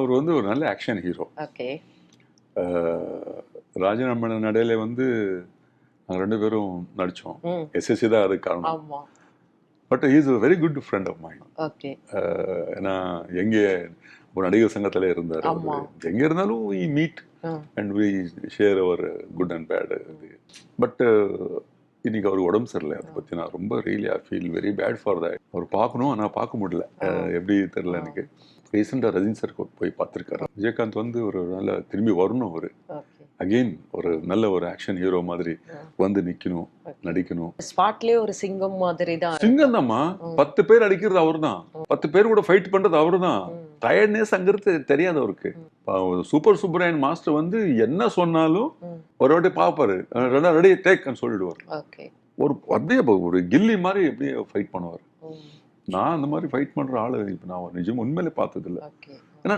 அவர் வந்து ஒரு நல்ல ஆக்ஷன் ஹீரோ. ஓகே. ராஜநம்பன நடையில வந்து நாங்கள் 2 பேரும் நடித்தோம். எஸ்எஸ்சி தான் அதுக்கு காரணம். ஆமா. But he is a very good friend of mind. Okay. ஏன்னா எங்கே ஒரு நடிகர் சங்கத்தில் இருந்தார். ஆமா. எங்கே இருந்தாலும் we meet and we share our good and bad. But இன்னைக்கு அவர் உடம்பு சரியில்லை. அதை பற்றி நான் ரொம்ப really I feel very bad for that. அவர் பார்க்கணும், ஆனால் பார்க்க முடியல. எப்படி தெரியல எனக்கு. ரீசெண்டாக ரஜினி சார் போய் பார்த்துருக்காரு. விஜயகாந்த் வந்து ஒரு நல்ல திரும்பி வரணும். அவர் அகெயின் ஒரு நல்ல ஒரு ஆக்ஷன் ஹீரோ மாதிரி வந்து நிக்கணும், நடிக்கணும். ஸ்பாட்லயே ஒரு சிங்கம் மாதிரி தான். சிங்கம் தான்மா. 10 பேர் அடிக்கிறது அவர் தான். 10 பேர் கூட ஃபைட் பண்றது அவரு தான். டயர்ட்னஸ் அங்கிறது தெரியாது அவருக்கு. சூப்பர் சுப்பராயன் மாஸ்டர் வந்து என்ன சொன்னாலும் ஒரு வாட்டி பார்ப்பாரு, ரெடி டேக்னு சொல்லிடுவார். ஒரு அப்படியே ஒரு கில்லி மாதிரி எப்படியே ஃபைட் பண்ணுவார். நான் அந்த மாதிரி ஃபைட் பண்ற ஆளு இப்ப நான் நிஜம் உண்மையிலே பார்த்தது இல்லை. ஏன்னா